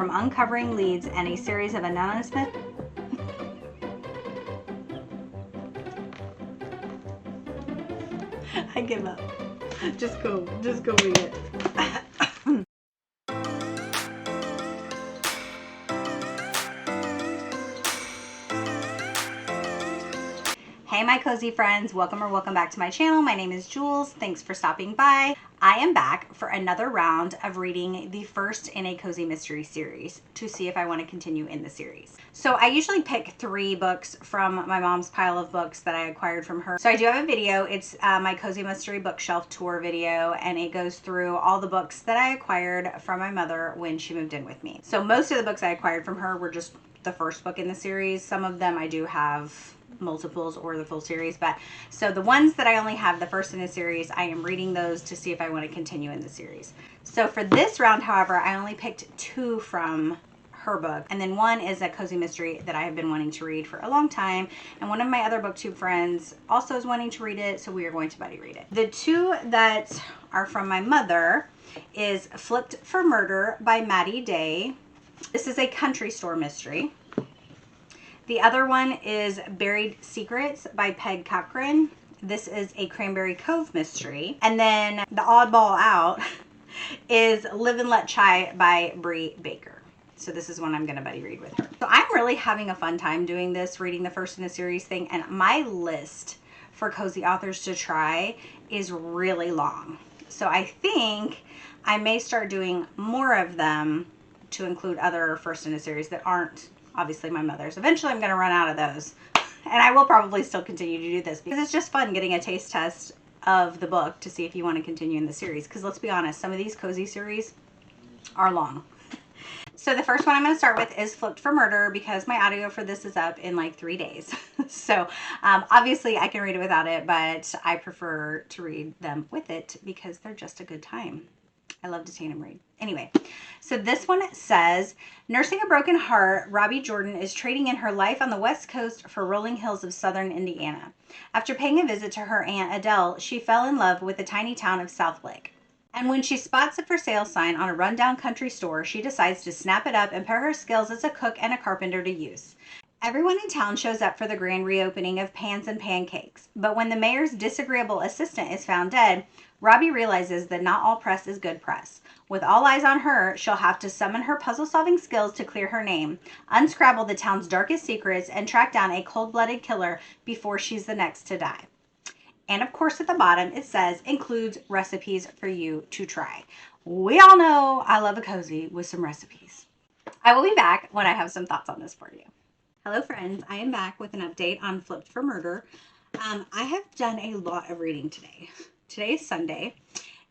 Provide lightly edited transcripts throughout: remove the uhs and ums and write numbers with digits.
from uncovering leads and a series of anonymous I give up. Just go read it. Hey my cozy friends, welcome back to my channel. My name is Jules. Thanks for stopping by. I am back for another round of reading the first in a cozy mystery series to see if I want to continue in the series. So I usually pick 3 books from my mom's pile of books that I acquired from her. So I do have a video. It's my cozy mystery bookshelf tour video, and it goes through all the books that I acquired from my mother when she moved in with me. So most of the books I acquired from her were just the first book in the series. Some of them I do have multiples or the full series, but so the ones that I only have the first in the series, I am reading those to see if I want to continue in the series. So for this round, however, I only picked 2 from her book, and then one is a cozy mystery that I have been wanting to read for a long time, and one of my other booktube friends also is wanting to read it, so we are going to buddy read it. The 2 that are from my mother is Flipped for Murder by Maddie Day. This is a country store mystery. The other one is Buried Secrets by Peg Cochran. This is a Cranberry Cove mystery. And then the oddball out is Live and Let Chai by Bree Baker. So this is one I'm going to buddy read with her. So I'm really having a fun time doing this, reading the first in a series thing. And my list for cozy authors to try is really long. So I think I may start doing more of them to include other first in a series that aren't obviously my mother's. Eventually I'm going to run out of those, and I will probably still continue to do this because it's just fun getting a taste test of the book to see if you want to continue in the series, because let's be honest, some of these cozy series are long. So the first one I'm going to start with is Flipped for Murder, because my audio for this is up in like 3 days. So obviously I can read it without it, but I prefer to read them with it because they're just a good time. I love to tandem read. Anyway, so this one says, nursing a broken heart, Robbie Jordan is trading in her life on the West Coast for rolling hills of southern Indiana. After paying a visit to her aunt Adele, she fell in love with the tiny town of Southlake. And when she spots a for sale sign on a rundown country store, she decides to snap it up and put her skills as a cook and a carpenter to use. Everyone in town shows up for the grand reopening of Pans and Pancakes, but when the mayor's disagreeable assistant is found dead, Robbie realizes that not all press is good press. With all eyes on her, she'll have to summon her puzzle-solving skills to clear her name, unscrabble the town's darkest secrets, and track down a cold-blooded killer before she's the next to die. And of course, at the bottom, it says, includes recipes for you to try. We all know I love a cozy with some recipes. I will be back when I have some thoughts on this for you. Hello friends, I am back with an update on Flipped for Murder. I have done a lot of reading today. Today is Sunday,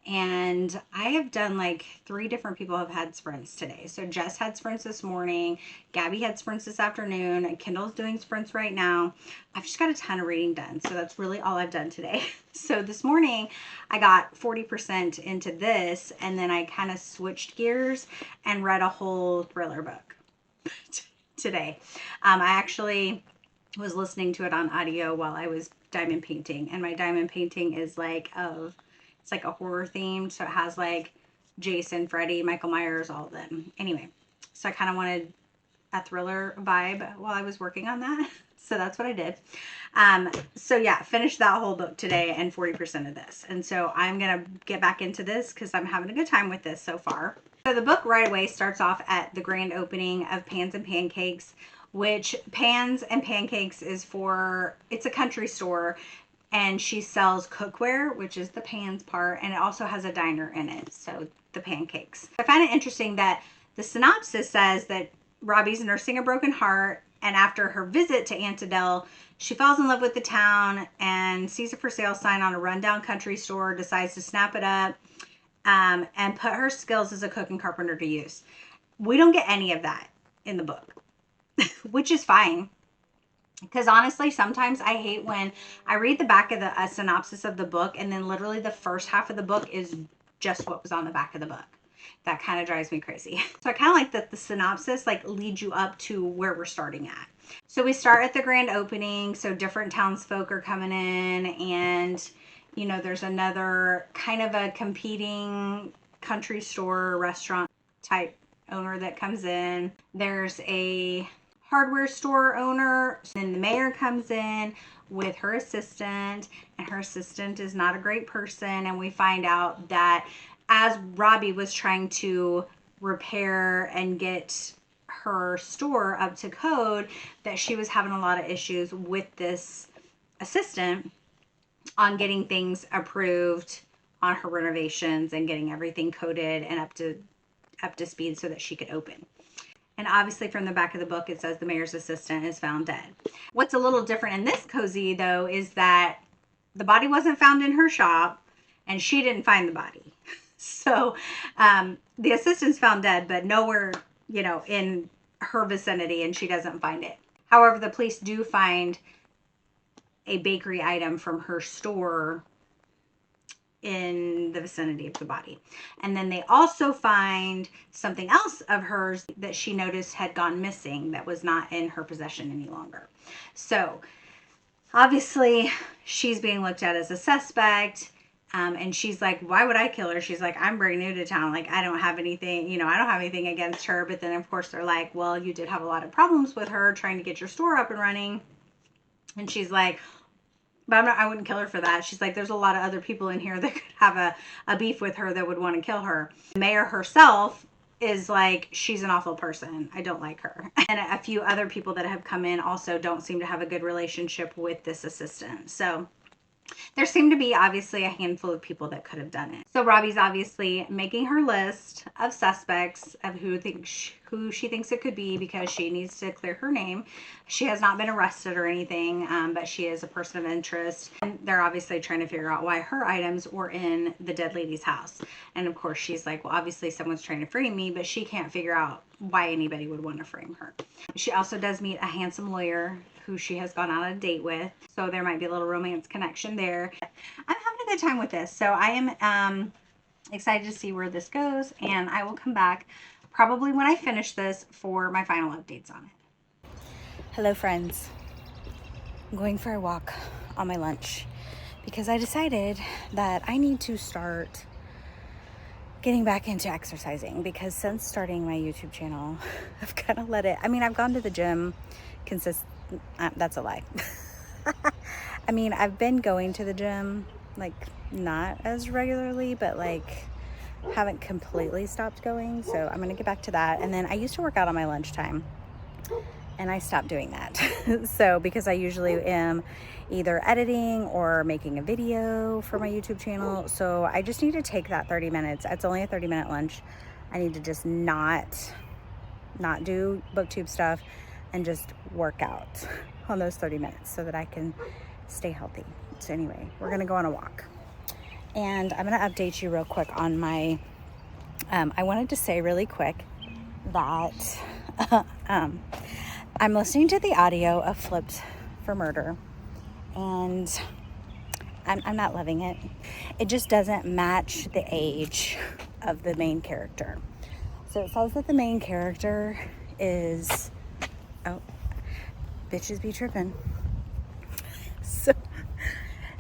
and I have done like 3 different people have had sprints today. So Jess had sprints this morning, Gabby had sprints this afternoon, and Kendall's doing sprints right now. I've just got a ton of reading done, so that's really all I've done today. So this morning I got 40% into this, and then I kind of switched gears and read a whole thriller book today. I actually was listening to it on audio while I was diamond painting, and my diamond painting is like it's like a horror themed, so it has like Jason, Freddy, Michael Myers, all of them. Anyway, so I kind of wanted a thriller vibe while I was working on that, so that's what I did. So yeah, finished that whole book today and 40% of this, and so I'm gonna get back into this because I'm having a good time with this so far. So the book right away starts off at the grand opening of Pans and Pancakes, which Pans and Pancakes is for, it's a country store, and she sells cookware, which is the pans part, and it also has a diner in it, so the pancakes. I find it interesting that the synopsis says that Robbie's nursing a broken heart, and after her visit to Aunt Adele, she falls in love with the town and sees a for sale sign on a rundown country store, decides to snap it up, and put her skills as a cook and carpenter to use. We don't get any of that in the book, which is fine. Because honestly, sometimes I hate when I read the back of the synopsis of the book, and then literally the first half of the book is just what was on the back of the book. That kind of drives me crazy. So I kind of like that the synopsis like leads you up to where we're starting at. So we start at the grand opening. So different townsfolk are coming in, and you know, there's another kind of a competing country store restaurant type owner that comes in. There's a hardware store owner. Then the mayor comes in with her assistant, and her assistant is not a great person. And we find out that as Robbie was trying to repair and get her store up to code, that she was having a lot of issues with this assistant on getting things approved on her renovations and getting everything coded and up to speed so that she could open. And obviously from the back of the book, it says the mayor's assistant is found dead. What's a little different in this cozy, though, is that the body wasn't found in her shop and she didn't find the body. So the assistant's found dead, but nowhere, in her vicinity, and she doesn't find it. However, the police do find a bakery item from her store in the vicinity of the body. And then they also find something else of hers that she noticed had gone missing that was not in her possession any longer. So obviously she's being looked at as a suspect. And she's like, why would I kill her? She's like, I'm brand new to town. Like, I don't have anything, I don't have anything against her. But then of course they're like, well, you did have a lot of problems with her trying to get your store up and running. And she's like, but I wouldn't kill her for that. She's like, there's a lot of other people in here that could have a beef with her that would want to kill her. The mayor herself is like, she's an awful person. I don't like her. And a few other people that have come in also don't seem to have a good relationship with this assistant. So there seemed to be obviously a handful of people that could have done it. So Robbie's obviously making her list of suspects of who she thinks it could be, because she needs to clear her name. She has not been arrested or anything, but she is a person of interest. And they're obviously trying to figure out why her items were in the dead lady's house. And of course she's like, well, obviously someone's trying to frame me, but she can't figure out why anybody would want to frame her. She also does meet a handsome lawyer who she has gone on a date with. So there might be a little romance connection there. I'm having a good time with this. So I am excited to see where this goes. And I will come back probably when I finish this for my final updates on it. Hello friends. I'm going for a walk on my lunch because I decided that I need to start getting back into exercising, because since starting my YouTube channel, I've kind of let it, I've gone to the gym that's a lie. I've been going to the gym, like, not as regularly, but like haven't completely stopped going. So I'm gonna get back to that. And then I used to work out on my lunchtime, and I stopped doing that. So because I usually am either editing or making a video for my YouTube channel. So I just need to take that 30 minutes. It's only a 30-minute lunch. I need to just not do booktube stuff and just work out on those 30 minutes so that I can stay healthy. So anyway, we're gonna go on a walk. And I'm gonna update you real quick on my, I wanted to say really quick that I'm listening to the audio of Flipped for Murder, and I'm not loving it. It just doesn't match the age of the main character. So it says that the main character is, oh, bitches be tripping.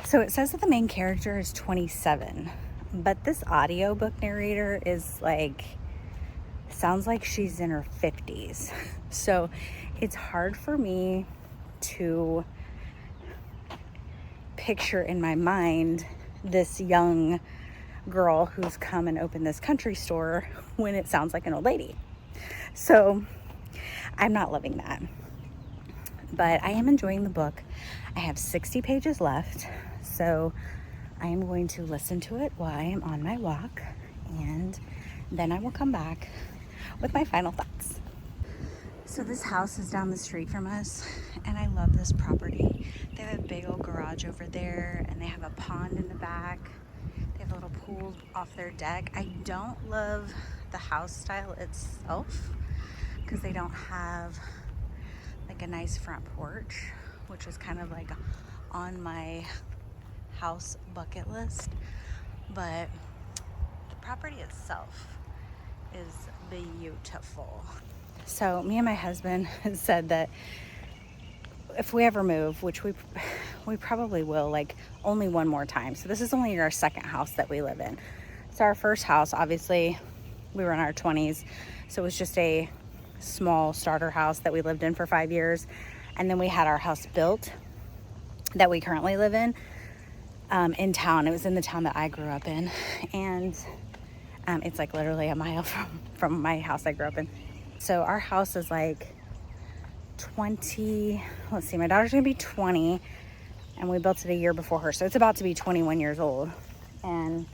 So it says that the main character is 27, but this audiobook narrator is like, sounds like she's in her 50s. So it's hard for me to picture in my mind this young girl who's come and opened this country store when it sounds like an old lady. So I'm not loving that, but I am enjoying the book. I have 60 pages left, so I am going to listen to it while I am on my walk, and then I will come back with my final thoughts. So this house is down the street from us, and I love this property. They have a big old garage over there, and they have a pond in the back. They have a little pool off their deck. I don't love the house style itself because they don't have like a nice front porch, which is kind of like on my house bucket list. But the property itself is beautiful. So me and my husband said that if we ever move, which we probably will, like only one more time. So this is only our second house that we live in. So our first house, obviously we were in our 20s. So it was just a small starter house that we lived in for 5 years. And then we had our house built that we currently live in town. It was in the town that I grew up in. And it's like literally a mile from my house I grew up in. So our house is like 20, let's see, my daughter's gonna be 20 and we built it a year before her. So it's about to be 21 years old and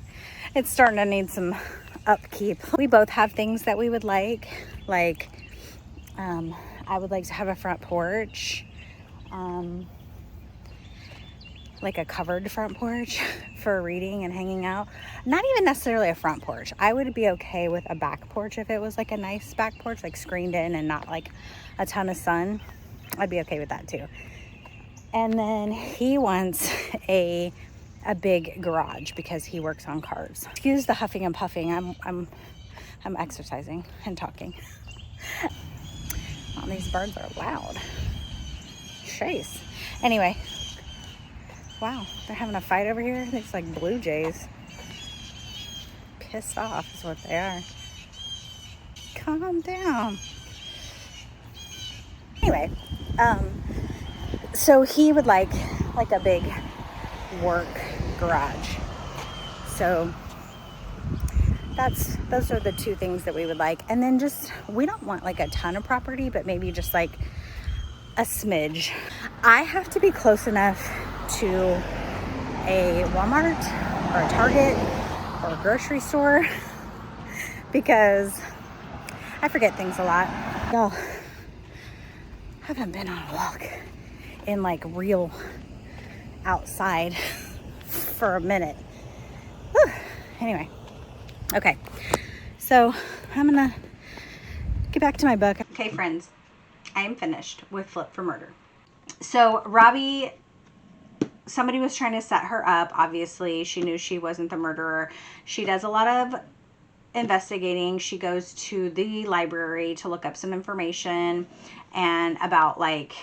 it's starting to need some upkeep. We both have things that we would like I would like to have a front porch, like a covered front porch for reading and hanging out. Not even necessarily a front porch. I would be okay with a back porch if it was like a nice back porch, like screened in and not like a ton of sun. I'd be okay with that too. And then he wants a big garage because he works on cars. Excuse the huffing and puffing. I'm exercising and talking. Oh, these birds are loud. Chase. Anyway. Wow, they're having a fight over here. It's like blue jays. Pissed off is what they are. Calm down. Anyway, so he would like a big work garage. So those are the two things that we would like. And then just, we don't want like a ton of property, but maybe just like a smidge. I have to be close enough to a Walmart or a Target or a grocery store because I forget things a lot. Y'all, haven't been on a walk in like real outside for a minute. Whew. Anyway, okay, so I'm gonna get back to my book. Okay, friends, I am finished with Flip for Murder. So Robbie, somebody was trying to set her up. Obviously, she knew she wasn't the murderer. She does a lot of investigating. She goes to the library to look up some information and about like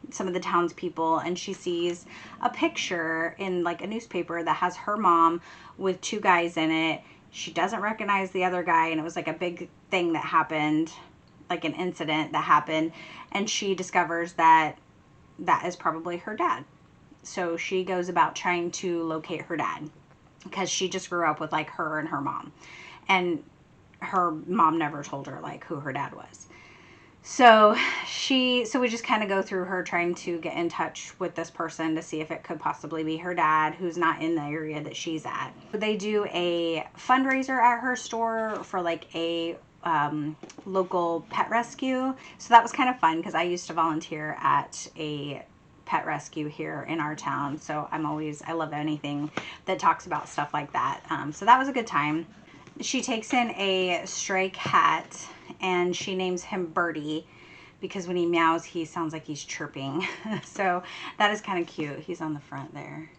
some of the townspeople, and she sees a picture in like a newspaper that has her mom with two guys in it. She doesn't recognize the other guy, and it was like a big thing that happened, like an incident that happened, and she discovers that that is probably her dad. So she goes about trying to locate her dad because she just grew up with like her and her mom, and her mom never told her like who her dad was. So we just kind of go through her trying to get in touch with this person to see if it could possibly be her dad, who's not in the area that she's at. They do a fundraiser at her store for like a local pet rescue. So that was kind of fun because I used to volunteer at a pet rescue here in our town. So I love anything that talks about stuff like that. So that was a good time. She takes in a stray cat and she names him Birdie because when he meows, he sounds like he's chirping. So that is kind of cute. He's on the front there.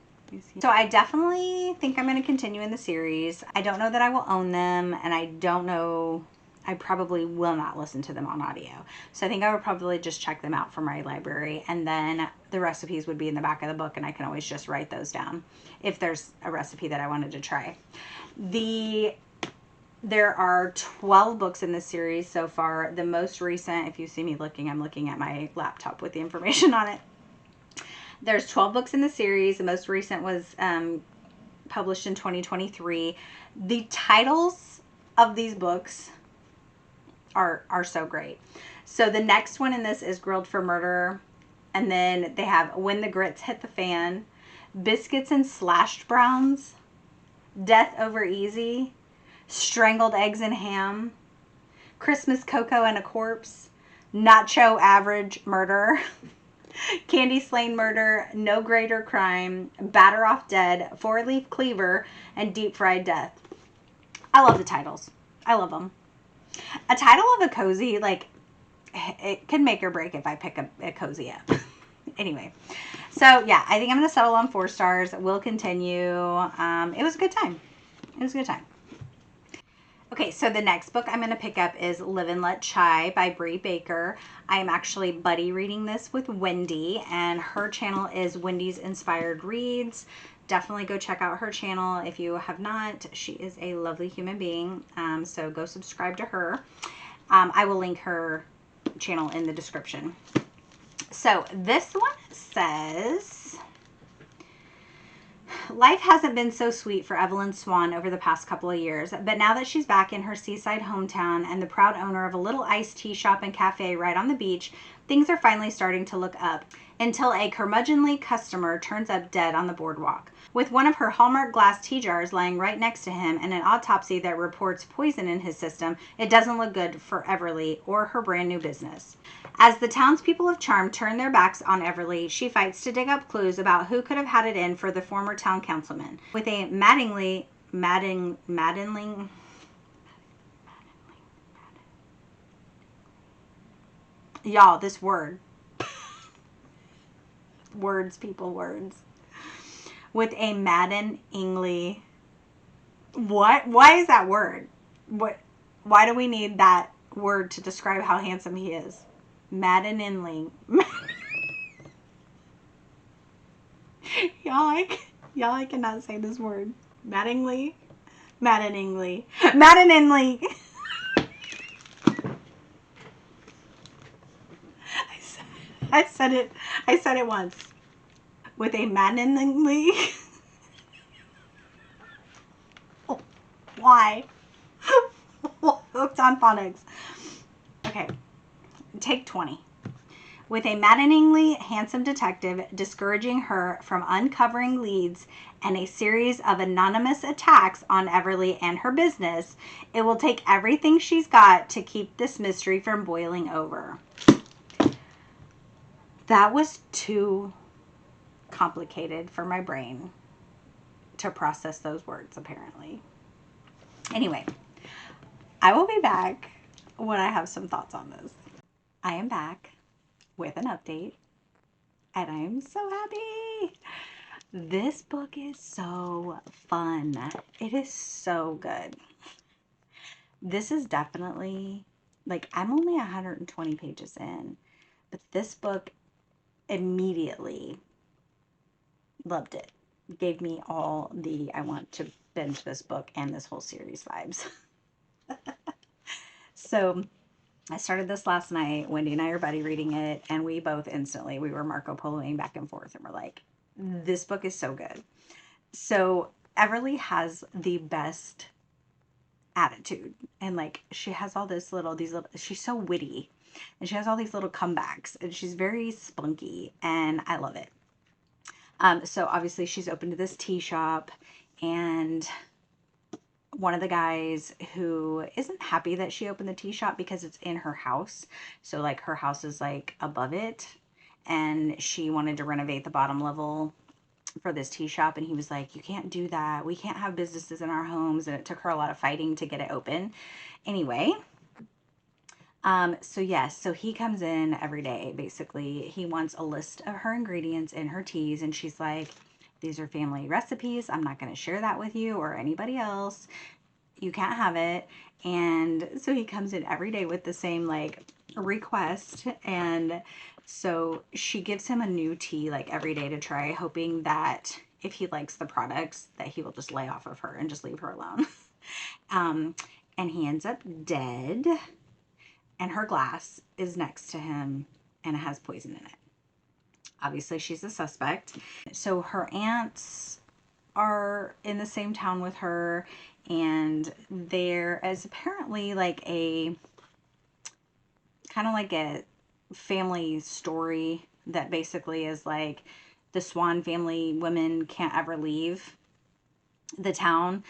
So I definitely think I'm going to continue in the series. I don't know that I will own them, and I probably will not listen to them on audio. So I think I would probably just check them out from my library, and then the recipes would be in the back of the book, and I can always just write those down if there's a recipe that I wanted to try. There are 12 books in this series so far. The most recent, if you see me looking, I'm looking at my laptop with the information on it. There's 12 books in the series. The most recent was published in 2023. The titles of these books are so great. So the next one in this is Grilled for Murder. And then they have When the Grits Hit the Fan, Biscuits and Slashed Browns, Death Over Easy, Strangled Eggs and Ham, Christmas Cocoa and a Corpse, Nacho Average Murder, Candy Slain Murder, No Greater Crime, Batter Off Dead, Four Leaf Cleaver, and Deep Fried Death. I love the titles. I love them. A title of a cozy, like, it can make or break if I pick a cozy up. Anyway, so yeah, I think I'm going to settle on 4 stars. We'll continue. It was a good time. It was a good time. Okay, so the next book I'm going to pick up is Live and Let Chai by Bree Baker. I am actually buddy reading this with Wendy, and her channel is Wendy's Inspired Reads. definitely go check out her channel if you have not. She is a lovely human being. So go subscribe to her. I will link her channel in the description. So this one says, life hasn't been so sweet for Evelyn Swan over the past couple of years, but now that she's back in her seaside hometown and the proud owner of a little iced tea shop and cafe right on the beach, things are finally starting to look up until a curmudgeonly customer turns up dead on the boardwalk. With one of her Hallmark glass tea jars lying right next to him and an autopsy that reports poison in his system, it doesn't look good for Everly or her brand new business. As the townspeople of Charm turn their backs on Everly, she fights to dig up clues about who could have had it in for the former town councilman. With a y'all, this word. Words, people, words. With a maddeningly, what? Why is that word? What? Why do we need that word to describe how handsome he is? Maddeningly. Y'all, I cannot say this word. Maddeningly. I said it once. With a maddeningly. Why? Hooked on phonics. Okay. Take 20. With a maddeningly handsome detective discouraging her from uncovering leads and a series of anonymous attacks on Everly and her business, it will take everything she's got to keep this mystery from boiling over. That was too complicated for my brain to process those words, apparently. Anyway, I will be back when I have some thoughts on this. I am back with an update, and I am so happy. This book is so fun. It is so good. This is definitely, like, I'm only 120 pages in, but this book immediately loved it. Gave me all the I want to binge this book and this whole series vibes. So I started this last night. Wendy and I are buddy reading it, and we both instantly, we were Marco Poloing back and forth, and we're like, this book is so good. So Everly has the best attitude, and like she has all these little, she's so witty, and she has all these little comebacks, and she's very spunky, and I love it. So obviously she's opened this tea shop, and one of the guys who isn't happy that she opened the tea shop because it's in her house. So like her house is like above it, and she wanted to renovate the bottom level for this tea shop, and he was like, you can't do that. We can't have businesses in our homes. And it took her a lot of fighting to get it open. Anyway, so yes, so he comes in every day. Basically, he wants a list of her ingredients in her teas, and she's like, these are family recipes. I'm not going to share that with you or anybody else. You can't have it. And so he comes in every day with the same like request, and so she gives him a new tea like every day to try, hoping that if he likes the products that he will just lay off of her and just leave her alone. And he ends up dead, and her glass is next to him and it has poison in it. Obviously she's a suspect. So her aunts are in the same town with her, and there is apparently like a kind of like a family story that basically is like the Swan family women can't ever leave the town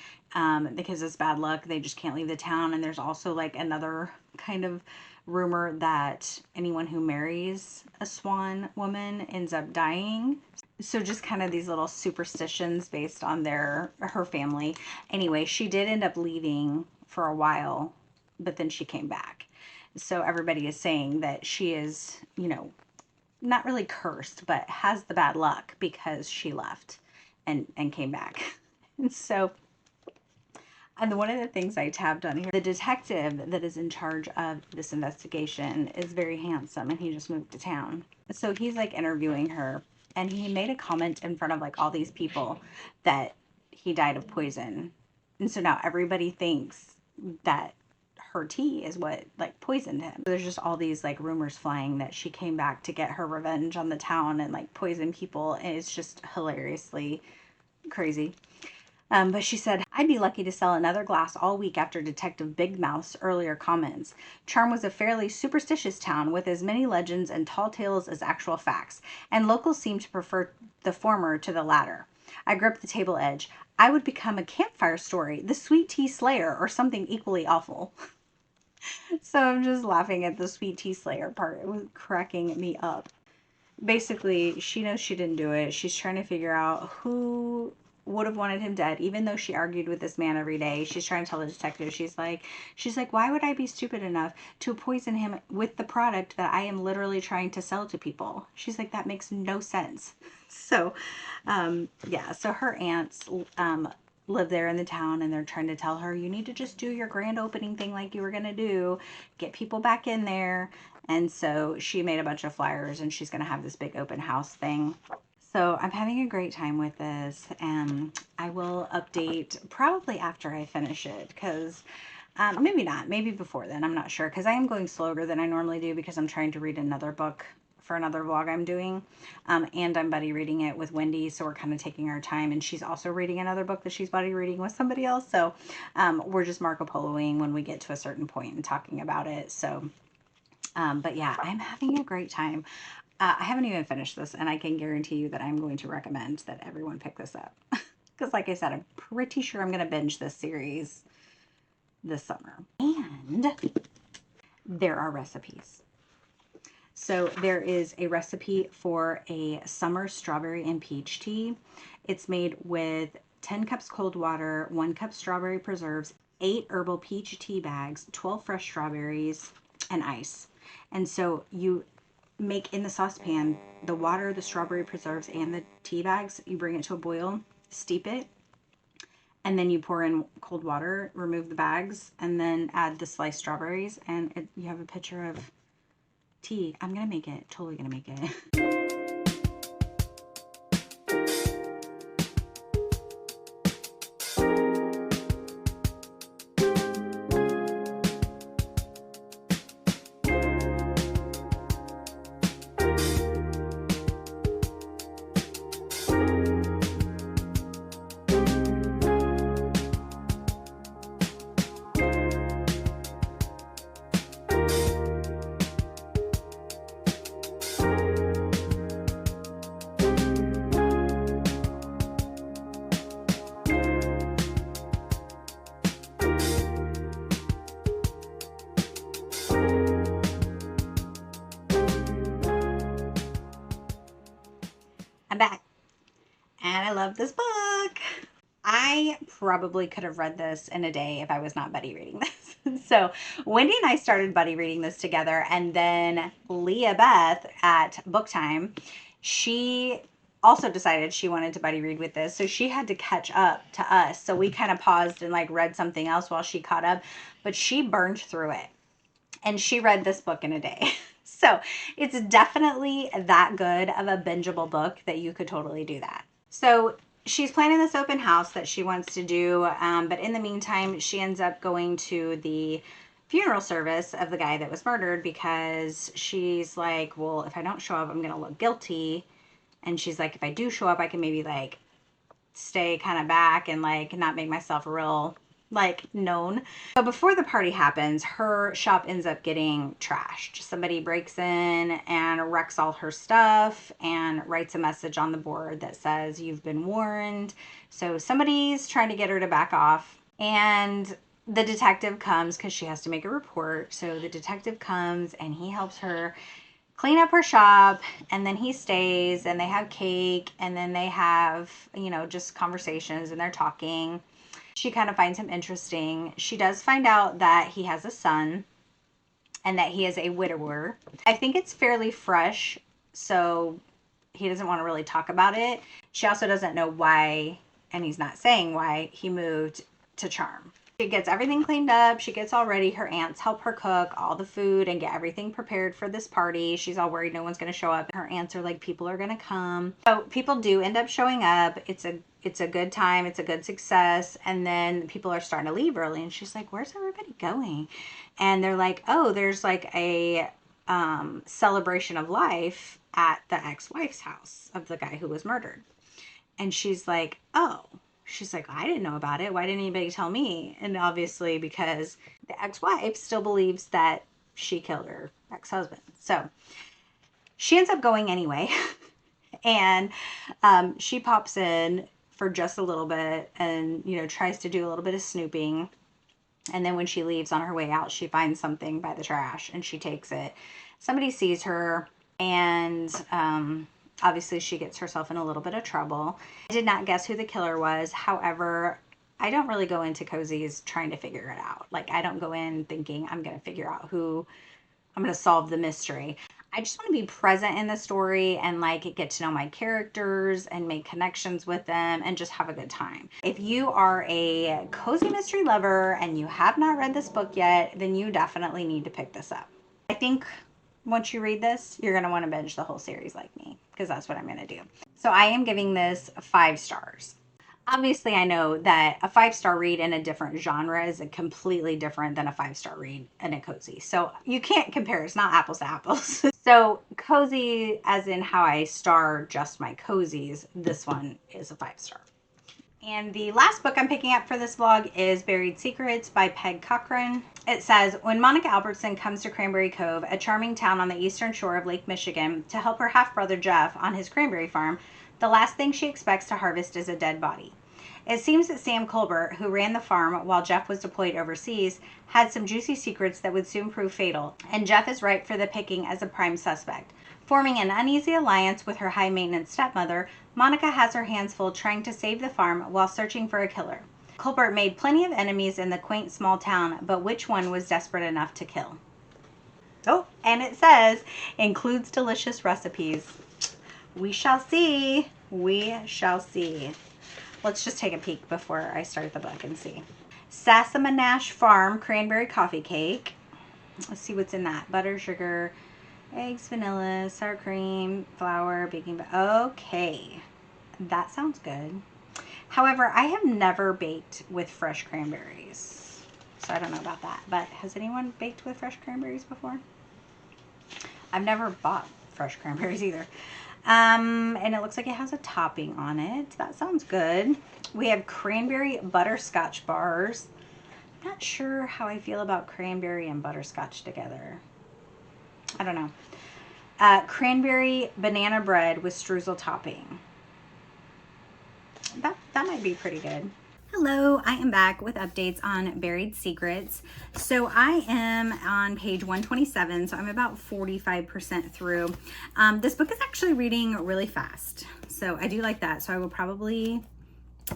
because it's bad luck. They just can't leave the town. And there's also like another kind of rumor that anyone who marries a Swan woman ends up dying. So just kind of these little superstitions based on her family. Anyway, she did end up leaving for a while, but then she came back. So everybody is saying that she is, you know, not really cursed, but has the bad luck because she left and came back. And so, and one of the things I tabbed on here, the detective that is in charge of this investigation is very handsome, and he just moved to town. So he's like interviewing her, and he made a comment in front of like all these people that he died of poison. And so now everybody thinks that her tea is what like poisoned him. There's just all these like rumors flying that she came back to get her revenge on the town and like poison people, and it's just hilariously crazy. But she said, I'd be lucky to sell another glass all week after Detective Big Mouth's earlier comments. Charm was a fairly superstitious town with as many legends and tall tales as actual facts, and locals seemed to prefer the former to the latter. I gripped the table edge. I would become a campfire story, the sweet tea slayer, or something equally awful. So I'm just laughing at the sweet tea slayer part. It was cracking me up. Basically, she knows she didn't do it. She's trying to figure out who would have wanted him dead, even though she argued with this man every day. She's trying to tell the detective, she's like, why would I be stupid enough to poison him with the product that I am literally trying to sell to people? She's like, that makes no sense. So, yeah, so her aunts live there in the town, and they're trying to tell her, you need to just do your grand opening thing like you were going to do, get people back in there. And so she made a bunch of flyers, and she's going to have this big open house thing. So I'm having a great time with this, and I will update probably after I finish it, because maybe not, maybe before then, I'm not sure, because I am going slower than I normally do because I'm trying to read another book for another vlog I'm doing, and I'm buddy reading it with Wendy, so we're kind of taking our time, and she's also reading another book that she's buddy reading with somebody else, so we're just Marco Poloing when we get to a certain point and talking about it. So but yeah, I'm having a great time. I haven't even finished this, and I can guarantee you that I'm going to recommend that everyone pick this up. Because like I said, I'm pretty sure I'm going to binge this series this summer. And there are recipes. So there is a recipe for a summer strawberry and peach tea. It's made with 10 cups cold water, 1 cup strawberry preserves, 8 herbal peach tea bags, 12 fresh strawberries, and ice. And so you make in the saucepan the water, the strawberry preserves, and the tea bags. You bring it to a boil, steep it, and then you pour in cold water, remove the bags, and then add the sliced strawberries, and you have a pitcher of tea. I'm gonna make it, totally gonna make it. I'm back, and I love this book. I probably could have read this in a day if I was not buddy reading this. So Wendy and I started buddy reading this together, and then Leah Beth at Book Time, she also decided she wanted to buddy read with this, so she had to catch up to us. So we kind of paused and like read something else while she caught up, but she burned through it, and she read this book in a day. So it's definitely that good of a bingeable book that you could totally do that. So she's planning this open house that she wants to do, but in the meantime, she ends up going to the funeral service of the guy that was murdered, because she's like, well, if I don't show up, I'm going to look guilty. And she's like, if I do show up, I can maybe like stay kind of back and like not make myself real like known. So before the party happens, her shop ends up getting trashed. Somebody breaks in and wrecks all her stuff and writes a message on the board that says, you've been warned. So somebody's trying to get her to back off, and the detective comes because she has to make a report. So the detective comes and he helps her clean up her shop, and then he stays, and they have cake, and then they have, you know, just conversations, and they're talking. She kind of finds him interesting. She does find out that he has a son and that he is a widower. I think it's fairly fresh, so he doesn't want to really talk about it. She also doesn't know why, and he's not saying why, he moved to Charm. She gets everything cleaned up. She gets all ready. Her aunts help her cook all the food and get everything prepared for this party. She's all worried no one's going to show up. Her aunts are like, people are going to come. So people do end up showing up. It's a good time. It's a good success. And then people are starting to leave early. And she's like, where's everybody going? And they're like, oh, there's like a celebration of life at the ex-wife's house of the guy who was murdered. And she's like, oh. She's like, I didn't know about it. Why didn't anybody tell me? And obviously because the ex-wife still believes that she killed her ex-husband. So she ends up going anyway. And she pops in for just a little bit and, you know, tries to do a little bit of snooping. And then when she leaves on her way out, she finds something by the trash and she takes it. Somebody sees her and obviously she gets herself in a little bit of trouble. I did not guess who the killer was. However, I don't really go into cozies trying to figure it out. Like, I don't go in thinking I'm going to figure out who, I'm going to solve the mystery. I just want to be present in the story and like get to know my characters and make connections with them and just have a good time. If you are a cozy mystery lover and you have not read this book yet, then you definitely need to pick this up. I think once you read this, you're going to want to binge the whole series like me, because that's what I'm going to do. So I am giving this 5 stars. Obviously, I know that a 5-star read in a different genre is completely different than a 5-star read in a cozy. So you can't compare. It's not apples to apples. So cozy, as in how I star just my cozies, this one is a 5-star. And the last book I'm picking up for this vlog is Buried Secrets by Peg Cochran. It says, when Monica Albertson comes to Cranberry Cove, a charming town on the eastern shore of Lake Michigan, to help her half-brother Jeff on his cranberry farm, the last thing she expects to harvest is a dead body. It seems that Sam Colbert, who ran the farm while Jeff was deployed overseas, had some juicy secrets that would soon prove fatal, and Jeff is ripe for the picking as a prime suspect. Forming an uneasy alliance with her high-maintenance stepmother, Monica has her hands full trying to save the farm while searching for a killer. Colbert made plenty of enemies in the quaint small town, but which one was desperate enough to kill? Oh, and it says, includes delicious recipes. We shall see. We shall see. Let's just take a peek before I start the book and see. Sassamanash Farm Cranberry Coffee Cake. Let's see what's in that. Butter, sugar, eggs, vanilla, sour cream, flour, baking powder. Okay, that sounds good. However, I have never baked with fresh cranberries, so I don't know about that. But has anyone baked with fresh cranberries before? I've never bought fresh cranberries either. And it looks like it has a topping on it. That sounds good. We have cranberry butterscotch bars. I'm not sure how I feel about cranberry and butterscotch together. I don't know. Cranberry banana bread with streusel topping. That might be pretty good. Hello, I am back with updates on Buried Secrets. So I am on page 127, so I'm about 45% through. This book is actually reading really fast, so I do like that. So I will probably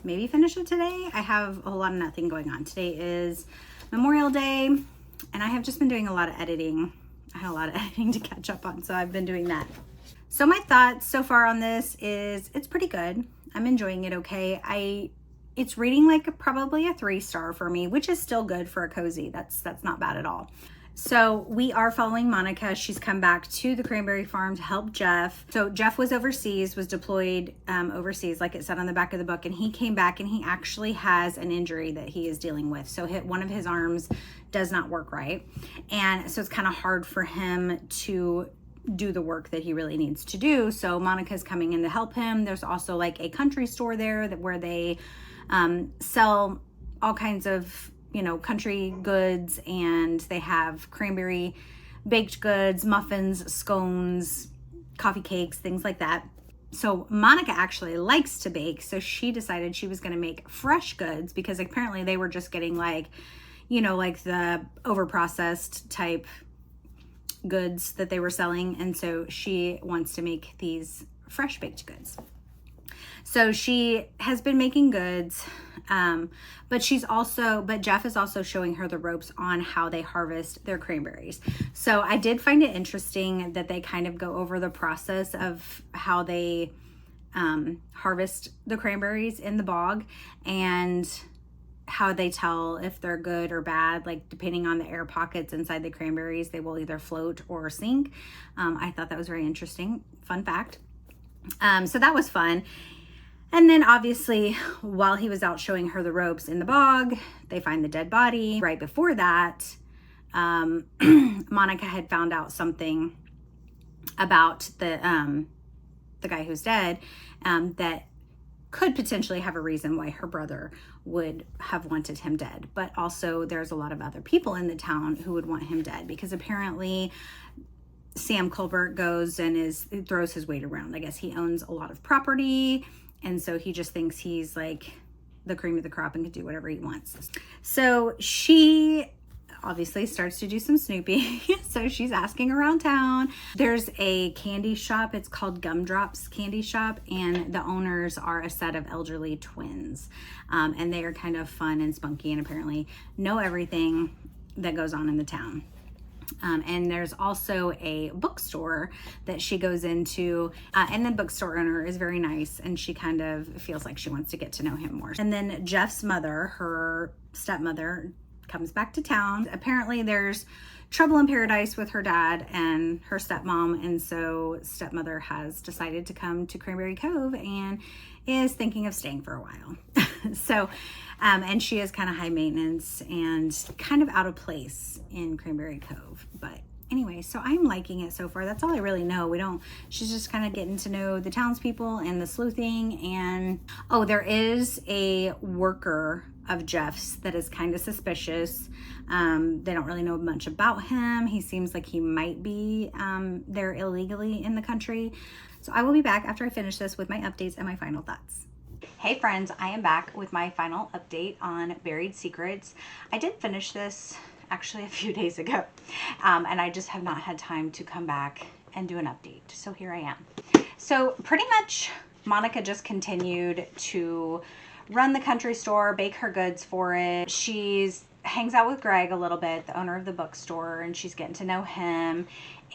maybe finish it today. I have a whole lot of nothing going on. Today is Memorial Day, and I have just been doing a lot of editing. I had a lot of editing to catch up on, so I've been doing that. So my thoughts so far on this is it's pretty good. I'm enjoying it okay. It's reading like probably a 3-star for me, which is still good for a cozy. That's not bad at all. So we are following Monica. She's come back to the cranberry farm to help Jeff. So Jeff was overseas, was deployed overseas, like it said on the back of the book, and he came back and he actually has an injury that he is dealing with. So one of his arms does not work right. And so it's kind of hard for him to do the work that he really needs to do. So Monica's coming in to help him. There's also like a country store there where they sell all kinds of, you know, country goods, and they have cranberry baked goods, muffins, scones, coffee cakes, things like that. So Monica actually likes to bake, so she decided she was going to make fresh goods, because apparently they were just getting like, you know, like the overprocessed type goods that they were selling, and so she wants to make these fresh baked goods. So she has been making goods, but Jeff is also showing her the ropes on how they harvest their cranberries. So I did find it interesting that they kind of go over the process of how they harvest the cranberries in the bog. And how they tell if they're good or bad, like depending on the air pockets inside the cranberries, they will either float or sink. I thought that was very interesting. Fun fact. So that was fun. And then obviously, while he was out showing her the ropes in the bog, they find the dead body. Right before that, Monica had found out something about the guy who's dead, that could potentially have a reason why her brother would have wanted him dead. But also there's a lot of other people in the town who would want him dead, because apparently Sam Colbert goes and throws his weight around. I guess he owns a lot of property, and so he just thinks he's like the cream of the crop and can do whatever he wants. So she obviously starts to do some snooping. So she's asking around town. There's a candy shop. It's called Gumdrops Candy Shop, and the owners are a set of elderly twins. And they are kind of fun and spunky and apparently know everything that goes on in the town. And there's also a bookstore that she goes into, and the bookstore owner is very nice, and she kind of feels like she wants to get to know him more. And then Jeff's mother, her stepmother, comes back to town. Apparently there's trouble in paradise with her dad and her stepmom, and so stepmother has decided to come to Cranberry Cove and is thinking of staying for a while. So and she is kind of high maintenance and kind of out of place in Cranberry Cove. But anyway, so I'm liking it so far. That's all I really know. She's just kind of getting to know the townspeople and the sleuthing. And oh, there is a worker of Jeff's that is kind of suspicious. They don't really know much about him. He seems like he might be there illegally in the country. So I will be back after I finish this with my updates and my final thoughts. Hey friends, I am back with my final update on Buried Secrets. I did finish this actually a few days ago, and I just have not had time to come back and do an update. So here I am. So pretty much Monica just continued to run the country store, bake her goods for it. She's hangs out with Greg a little bit, the owner of the bookstore, and she's getting to know him,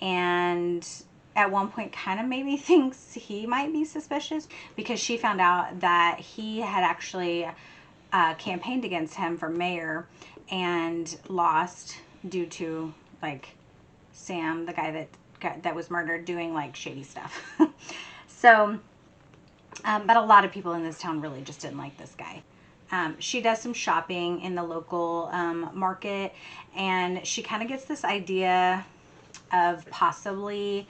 and at one point kind of maybe thinks he might be suspicious, because she found out that he had actually campaigned against him for mayor and lost due to like Sam, the guy that was murdered, doing like shady stuff. So but a lot of people in this town really just didn't like this guy. She does some shopping in the local market, and she kind of gets this idea of possibly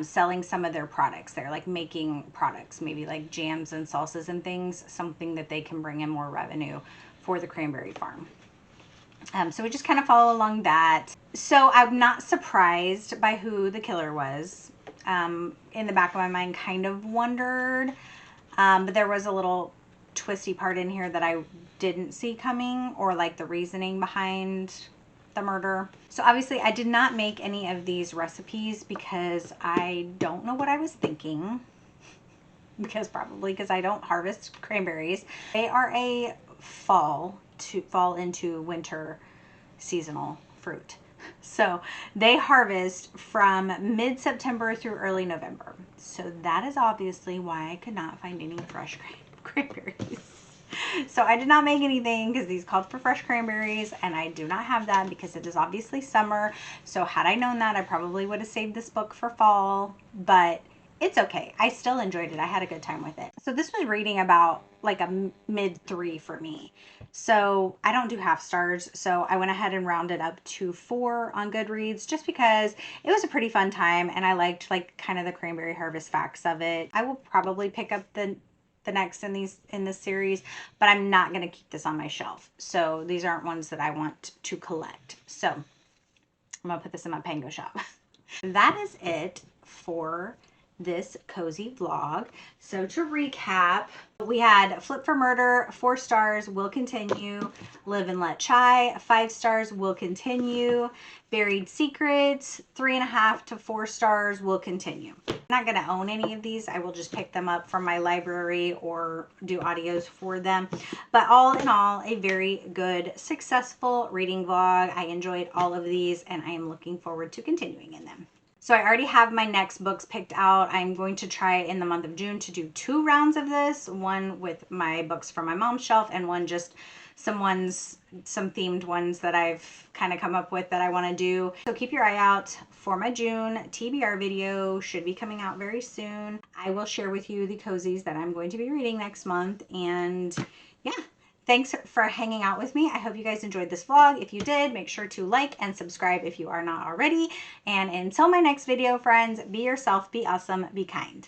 selling some of their products there, like making products, maybe like jams and salsas and things, something that they can bring in more revenue for the cranberry farm. So we just kind of follow along that. So I'm not surprised by who the killer was. In the back of my mind, kind of wondered, but there was a little twisty part in here that I didn't see coming, or like the reasoning behind the murder. So obviously I did not make any of these recipes because I don't know what I was thinking, because I don't harvest cranberries. They are a fall into winter seasonal fruit. So they harvest from mid-September through early November. So that is obviously why I could not find any fresh cranberries. So I did not make anything because these called for fresh cranberries, and I do not have that because it is obviously summer. So had I known that, I probably would have saved this book for fall, but it's okay. I still enjoyed it. I had a good time with it. So this was reading about like a mid 3 for me. So I don't do half stars. So I went ahead and rounded up to 4 on Goodreads, just because it was a pretty fun time and I liked like kind of the cranberry harvest facts of it. I will probably pick up the next in this series, but I'm not going to keep this on my shelf. So these aren't ones that I want to collect. So I'm going to put this in my Pango shop. That is it for this cozy vlog. So to recap, we had Flip for Murder, 4 stars, will continue. Live and Let Chai, 5 stars, will continue. Buried Secrets, 3.5 to 4 stars, will continue. I'm not going to own any of these. I will just pick them up from my library or do audios for them. But all in all, a very good, successful reading vlog. I enjoyed all of these and I am looking forward to continuing in them. So I already have my next books picked out. I'm going to try in the month of June to do 2 rounds of this. One with my books from my mom's shelf and one just some themed ones that I've kind of come up with that I want to do. So keep your eye out for my June TBR video. Should be coming out very soon. I will share with you the cozies that I'm going to be reading next month. And yeah, thanks for hanging out with me. I hope you guys enjoyed this vlog. If you did, make sure to like and subscribe if you are not already. And until my next video, friends, be yourself, be awesome, be kind.